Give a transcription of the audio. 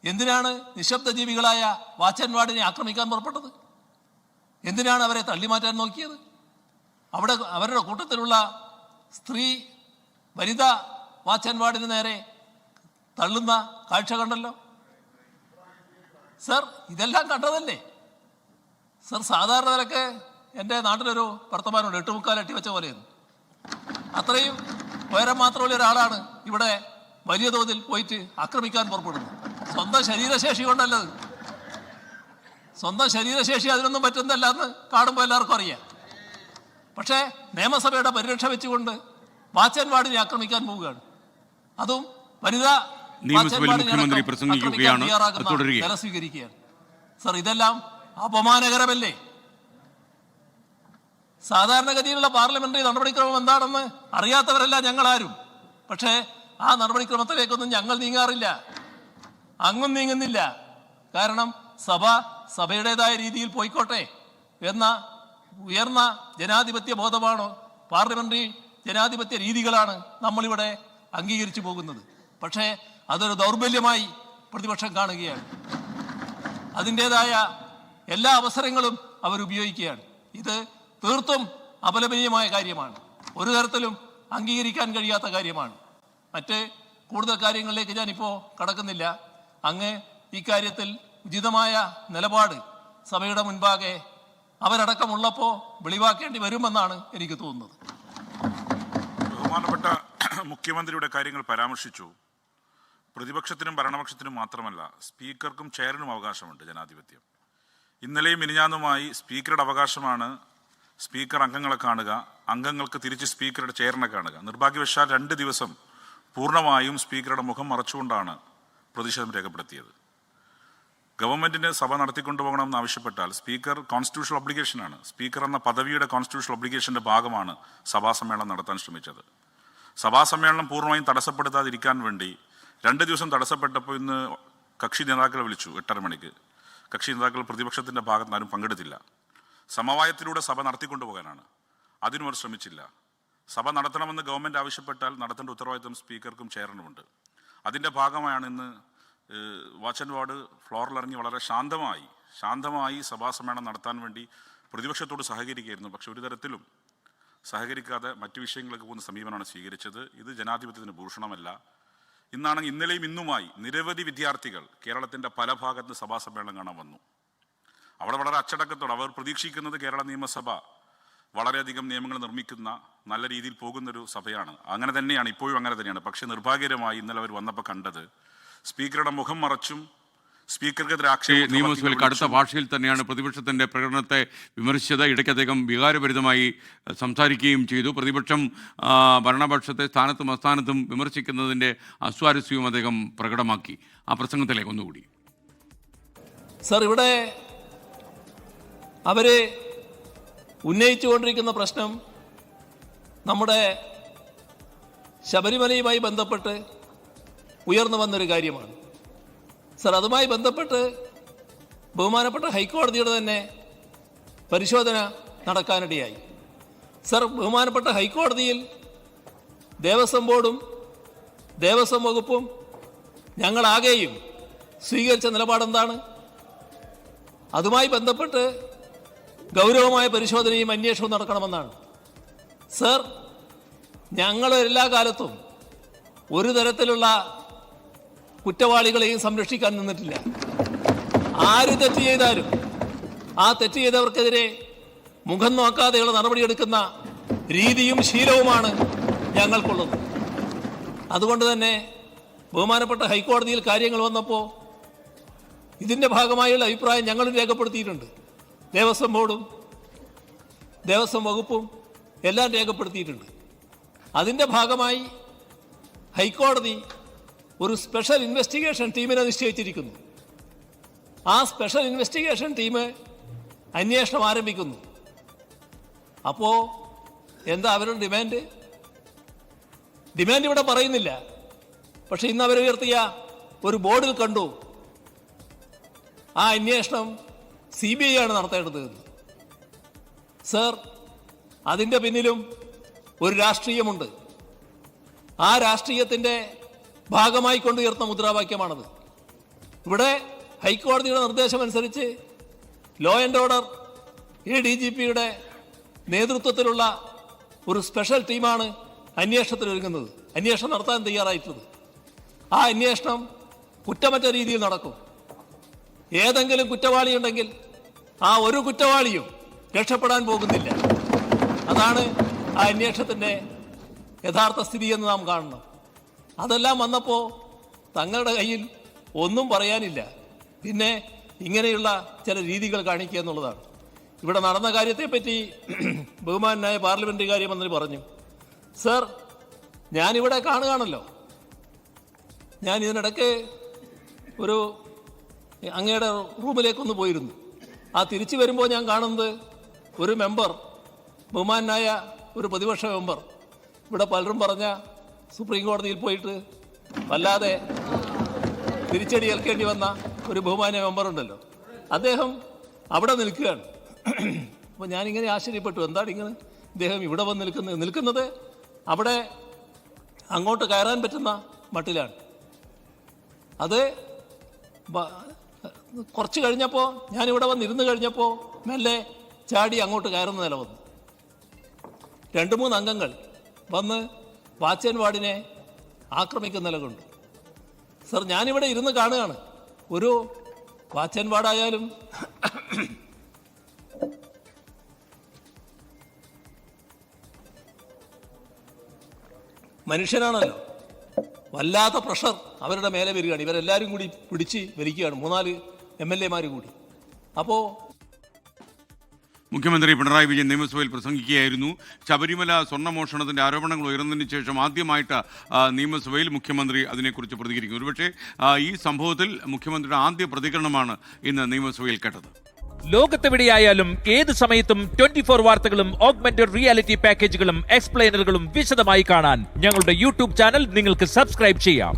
എന്തിനാണ് നിശബ്ദ ജീവികളായ watch and വാർഡിനെ ആക്രമിക്കാൻ പുറപ്പെട്ടത്? എന്തിനാണ് അവരെ തള്ളിമാറ്റാൻ നോക്കിയത്? അവരുടെ കൂട്ടത്തിലുള്ള സ്ത്രീ വനിതാ വാച്ച് ആൻഡ് വാർഡിന് നേരെ തള്ളുന്ന കാഴ്ച കണ്ടല്ലോ സർ. ഇതെല്ലാം കണ്ടതല്ലേ സർ? സാധാരണ നിലക്ക് എൻ്റെ നാട്ടിലൊരു വർത്തമാനമുണ്ട്, 8 അട്ടി വെച്ച പോലെയെന്ന്. അത്രയും ഉയരം മാത്രമുള്ള ഒരാളാണ് ഇവിടെ വലിയ തോതിൽ പോയിട്ട് ആക്രമിക്കാൻ പുറപ്പെടുന്നത്. സ്വന്തം ശരീരശേഷി കൊണ്ടല്ലത്. സ്വന്തം ശരീരശേഷി അതിനൊന്നും പറ്റുന്നതല്ല എന്ന് കാണുമ്പോൾ എല്ലാവർക്കും അറിയാം. പക്ഷേ നിയമസഭയുടെ പരിരക്ഷ വെച്ചുകൊണ്ട് വാച്ച് ആൻഡ് വാർഡിനെ ആക്രമിക്കാൻ പോവുകയാണ്. അതും വനിതാ മുഖ്യമന്ത്രി പ്രസംഗിക്കുകയാണ്, നില സ്വീകരിക്കുകയാണ്. സർ, ഇതെല്ലാം അപമാനകരമല്ലേ? സാധാരണഗതിയിലുള്ള പാർലമെന്ററി നടപടിക്രമം എന്താണെന്ന് അറിയാത്തവരല്ല ഞങ്ങളാരും. പക്ഷേ ആ നടപടിക്രമത്തിലേക്കൊന്നും ഞങ്ങൾ നീങ്ങാറില്ല, അങ്ങും നീങ്ങുന്നില്ല. കാരണം സഭയുടേതായ രീതിയിൽ പോയിക്കോട്ടെ എന്ന ഉയർന്ന ജനാധിപത്യ ബോധമാണോ, പാർലമെന്ററി ജനാധിപത്യ രീതികളാണ് നമ്മളിവിടെ അംഗീകരിച്ചു പോകുന്നത്. പക്ഷേ അതൊരു ദൗർബല്യമായി പ്രതിപക്ഷം കാണുകയാണ്. അതിൻ്റെതായ എല്ലാ അവസരങ്ങളും അവരുപയോഗിക്കുകയാണ്. ഇത് തീർത്തും അപലപനീയമായ കാര്യമാണ്, ഒരു തരത്തിലും അംഗീകരിക്കാൻ കഴിയാത്ത കാര്യമാണ്. മറ്റ് കൂടുതൽ കാര്യങ്ങളിലേക്ക് ഞാനിപ്പോൾ കടക്കുന്നില്ല. അങ്ങ് ഇക്കാര്യത്തിൽ ഉചിതമായ നിലപാട് സഭയുടെ മുൻപാകെ അവരടക്കമുള്ളപ്പോൾ വെളിവാക്കേണ്ടി വരുമെന്നാണ് എനിക്ക് തോന്നുന്നത്. ബഹുമാനപ്പെട്ട മുഖ്യമന്ത്രിയുടെ കാര്യങ്ങൾ പരാമർശിച്ചു. പ്രതിപക്ഷത്തിനും ഭരണപക്ഷത്തിനും മാത്രമല്ല, സ്പീക്കർക്കും ചെയറിനും അവകാശമുണ്ട് ജനാധിപത്യം. ഇന്നലെയും മിനിഞ്ഞാന്നുമായി സ്പീക്കറുടെ അവകാശമാണ് സ്പീക്കർ അംഗങ്ങളെ കാണുക, അംഗങ്ങൾക്ക് തിരിച്ച് സ്പീക്കറുടെ ചെയറിനെ കാണുക. നിർഭാഗ്യവശാൽ 2 ദിവസം പൂർണ്ണമായും സ്പീക്കറുടെ മുഖം മറച്ചുകൊണ്ടാണ് പ്രതിഷേധം രേഖപ്പെടുത്തിയത്. ഗവൺമെൻറ്റിന് സഭ നടത്തിക്കൊണ്ടുപോകണമെന്ന് ആവശ്യപ്പെട്ടാൽ സ്പീക്കർ കോൺസ്റ്റിറ്റ്യൂഷണൽ ഒബ്ലിഗേഷനാണ്. സ്പീക്കർ എന്ന പദവിയുടെ കോൺസ്റ്റിറ്റ്യൂഷണൽ ഒബ്ലിഗേഷൻ്റെ ഭാഗമാണ് സഭാ സമ്മേളനം നടത്താൻ ശ്രമിച്ചത്. സഭാ സമ്മേളനം പൂർണ്ണമായും തടസ്സപ്പെടുത്താതിരിക്കാൻ വേണ്ടി 2 ദിവസം തടസ്സപ്പെട്ടപ്പോൾ ഇന്ന് കക്ഷി നേതാക്കളെ വിളിച്ചു 8:30 മണിക്ക്. കക്ഷി നേതാക്കൾ പ്രതിപക്ഷത്തിൻ്റെ ഭാഗത്ത് ആരും പങ്കെടുത്തില്ല. സമവായത്തിലൂടെ സഭ നടത്തിക്കൊണ്ടുപോകാനാണ്, അതിനും അവർ ശ്രമിച്ചില്ല. സഭ നടത്തണമെന്ന് ഗവൺമെൻറ് ആവശ്യപ്പെട്ടാൽ നടത്തേണ്ട ഉത്തരവാദിത്വം സ്പീക്കർക്കും ചെയറിനുമുണ്ട്. അതിൻ്റെ ഭാഗമായാണ് ഇന്ന് വാച്ച് ആൻഡ് വാർഡ് ഫ്ലോറിലിറങ്ങി വളരെ ശാന്തമായി സഭാ സമ്മേളനം നടത്താൻ വേണ്ടി പ്രതിപക്ഷത്തോട് സഹകരിക്കുകയായിരുന്നു. പക്ഷെ ഒരു തരത്തിലും സഹകരിക്കാതെ മറ്റു വിഷയങ്ങൾക്ക് പോകുന്ന സമീപനമാണ് സ്വീകരിച്ചത്. ഇത് ജനാധിപത്യത്തിന് ഭൂഷണമല്ല. ഇന്നാണെങ്കിൽ ഇന്നലെയും ഇന്നുമായി നിരവധി വിദ്യാർത്ഥികൾ കേരളത്തിൻ്റെ പല ഭാഗത്ത് സഭാ സമ്മേളനം കാണാൻ വന്നു. അവിടെ വളരെ അച്ചടക്കത്തോടെ അവർ പ്രതീക്ഷിക്കുന്നത് കേരള നിയമസഭ വളരെയധികം നിയമങ്ങൾ നിർമ്മിക്കുന്ന നല്ല രീതിയിൽ പോകുന്നൊരു സഭയാണ്. അങ്ങനെ തന്നെയാണ്, ഇപ്പോഴും അങ്ങനെ തന്നെയാണ്. പക്ഷേ നിർഭാഗ്യകരമായി ഇന്നലെ അവർ വന്നപ്പോൾ കണ്ടത് സ്പീക്കറുടെ മുഖം മറച്ചും സ്പീക്കർക്കെതിരെ നിയമസഭയിൽ കടുത്ത ഭാഷയിൽ തന്നെയാണ് പ്രതിപക്ഷത്തിൻ്റെ പ്രകടനത്തെ വിമർശിച്ചത്. ഇടയ്ക്ക് അദ്ദേഹം വികാരഭരിതമായി സംസാരിക്കുകയും ചെയ്തു. പ്രതിപക്ഷം ഭരണപക്ഷത്തെ സ്ഥാനത്തും അസ്ഥാനത്തും വിമർശിക്കുന്നതിൻ്റെ അസ്വാരസ്യവും അദ്ദേഹം പ്രകടമാക്കി. ആ പ്രസംഗത്തിലേക്ക് ഒന്നുകൂടി. സർ, ഇവിടെ അവര് ഉന്നയിച്ചുകൊണ്ടിരിക്കുന്ന പ്രശ്നം നമ്മുടെ ശബരിമലയുമായി ബന്ധപ്പെട്ട് ഉയർന്നു വന്നൊരു കാര്യമാണ്. സർ, അതുമായി ബന്ധപ്പെട്ട് ബഹുമാനപ്പെട്ട ഹൈക്കോടതിയുടെ തന്നെ പരിശോധന നടക്കാനിടയായി. സർ, ബഹുമാനപ്പെട്ട ഹൈക്കോടതിയിൽ ദേവസ്വം ബോർഡും ദേവസ്വം വകുപ്പും ഞങ്ങളാകെയും സ്വീകരിച്ച നിലപാടെന്താണ്? അതുമായി ബന്ധപ്പെട്ട് ഗൗരവമായ പരിശോധനയും അന്വേഷണവും നടക്കണമെന്നാണ്. സർ, ഞങ്ങൾ എല്ലാ കാലത്തും ഒരു തരത്തിലുള്ള കുറ്റവാളികളെയും സംരക്ഷിക്കാൻ നിന്നിട്ടില്ല. ആര് തെറ്റ് ചെയ്താലും ആ തെറ്റ് ചെയ്തവർക്കെതിരെ മുഖം നോക്കാതെയുള്ള നടപടിയെടുക്കുന്ന രീതിയും ശീലവുമാണ് ഞങ്ങൾക്കുള്ളത്. അതുകൊണ്ട് തന്നെ ബഹുമാനപ്പെട്ട ഹൈക്കോടതിയിൽ കാര്യങ്ങൾ വന്നപ്പോൾ ഇതിൻ്റെ ഭാഗമായുള്ള അഭിപ്രായം ഞങ്ങളും രേഖപ്പെടുത്തിയിട്ടുണ്ട്. ദേവസ്വം ബോർഡും ദേവസ്വം വകുപ്പും എല്ലാം രേഖപ്പെടുത്തിയിട്ടുണ്ട്. അതിൻ്റെ ഭാഗമായി ഹൈക്കോടതി ഒരു സ്പെഷ്യൽ ഇൻവെസ്റ്റിഗേഷൻ ടീമിനെ നിശ്ചയിച്ചിരിക്കുന്നു. ആ സ്പെഷ്യൽ ഇൻവെസ്റ്റിഗേഷൻ ടീം അന്വേഷണം ആരംഭിക്കുന്നു. അപ്പോൾ എന്താ അവരുടെ ഡിമാൻഡ് ഇവിടെ പറയുന്നില്ല. പക്ഷെ ഇന്ന് അവരുയർത്തിയ ഒരു ബോർഡിൽ കണ്ടു ആ അന്വേഷണം CBI ആണ് നടത്തേണ്ടത്. സർ, അതിൻ്റെ പിന്നിലും ഒരു രാഷ്ട്രീയമുണ്ട്. ആ രാഷ്ട്രീയത്തിൻ്റെ ഭാഗമായി കൊണ്ടുയർത്തുന്ന മുദ്രാവാക്യമാണത്. ഇവിടെ ഹൈക്കോടതിയുടെ നിർദ്ദേശമനുസരിച്ച് ലോ ആൻഡ് ഓർഡർ ADGPയുടെ നേതൃത്വത്തിലുള്ള ഒരു സ്പെഷ്യൽ ടീമാണ് അന്വേഷണത്തിനൊരുങ്ങുന്നത്, അന്വേഷണം നടത്താൻ തയ്യാറായിട്ടുള്ളത്. ആ അന്വേഷണം കുറ്റമറ്റ രീതിയിൽ നടക്കും. ഏതെങ്കിലും കുറ്റവാളി ഉണ്ടെങ്കിൽ ആ ഒരു കുറ്റവാളിയും രക്ഷപ്പെടാൻ പോകുന്നില്ല. അതാണ് ആ അന്വേഷണത്തിൻ്റെ യഥാർത്ഥ സ്ഥിതി എന്ന് നാം കാണണം. അതെല്ലാം വന്നപ്പോൾ തങ്ങളുടെ കയ്യിൽ ഒന്നും പറയാനില്ല, പിന്നെ ഇങ്ങനെയുള്ള ചില രീതികൾ കാണിക്കുക എന്നുള്ളതാണ്. ഇവിടെ നടന്ന കാര്യത്തെപ്പറ്റി ബഹുമാനായ പാർലമെൻ്ററി കാര്യമന്ത്രി പറഞ്ഞു. സർ, ഞാനിവിടെ കാണുകയാണല്ലോ, ഞാൻ ഇതിനിടയ്ക്ക് ഒരു അങ്ങയുടെ റൂമിലേക്കൊന്ന് പോയിരുന്നു. ആ തിരിച്ചു വരുമ്പോൾ ഞാൻ കാണുന്നത് ഒരു മെമ്പർ, ബഹുമാനായ ഒരു പ്രതിപക്ഷ മെമ്പർ, ഇവിടെ പലരും പറഞ്ഞ സുപ്രീം കോടതിയിൽ പോയിട്ട് വല്ലാതെ തിരിച്ചടി ഏൽക്കേണ്ടി വന്ന ഒരു ബഹുമാന്യ മെമ്പറുണ്ടല്ലോ, അദ്ദേഹം അവിടെ നിൽക്കുകയാണ്. അപ്പോൾ ഞാനിങ്ങനെ ആശ്ചര്യപ്പെട്ടു, എന്താണ് ഇങ്ങനെ ഇദ്ദേഹം ഇവിടെ വന്ന് നിൽക്കുന്നത് അവിടെ അങ്ങോട്ട് കയറാൻ പറ്റുന്ന മട്ടിലാണ്. അത് കുറച്ച് കഴിഞ്ഞപ്പോൾ, ഞാനിവിടെ വന്നിരുന്ന് കഴിഞ്ഞപ്പോൾ മെല്ലെ ചാടി അങ്ങോട്ട് കയറുന്ന നില വന്നു. 2-3 അംഗങ്ങൾ വന്ന് വാച്ച് ആൻഡ് വാർഡിനെ ആക്രമിക്കുന്ന നില കൊണ്ടു. സർ, ഞാനിവിടെ ഇരുന്ന് കാണുകയാണ്. ഒരു വാച്ച് ആൻഡ് വാർഡായാലും മനുഷ്യനാണല്ലോ, വല്ലാത്ത പ്രഷർ അവരുടെ മേലെ വരികയാണ്. ഇവരെല്ലാവരും കൂടി പിടിച്ച് വലിക്കുകയാണ്, 3-4 MLA കൂടി. അപ്പോൾ മുഖ്യമന്ത്രി പിണറായി വിജയൻ നിയമസഭയിൽ പ്രസംഗിക്കുകയായിരുന്നു. ശബരിമല സ്വർണ്ണമോഷണത്തിൻ്റെ ആരോപണങ്ങൾ ഉയർന്നതിന് ശേഷം ആദ്യമായിട്ട് നിയമസഭയിൽ മുഖ്യമന്ത്രി അതിനെക്കുറിച്ച് പ്രതികരിക്കുന്നു. ഒരുപക്ഷെ ഈ സംഭവത്തിൽ മുഖ്യമന്ത്രിയുടെ ആദ്യ പ്രതികരണമാണ് ഇന്ന് നിയമസഭയിൽ കേട്ടത്. ലോകത്തെവിടെയായാലും ഏത് സമയത്തും 24 വാർത്തകളും ഓഗ്മെന്റഡ് റിയാലിറ്റി പാക്കേജുകളും എക്സ്പ്ലെയിനറുകളും വിശദമായി കാണാൻ ഞങ്ങളുടെ യൂട്യൂബ് ചാനൽ നിങ്ങൾക്ക് സബ്സ്ക്രൈബ് ചെയ്യാം.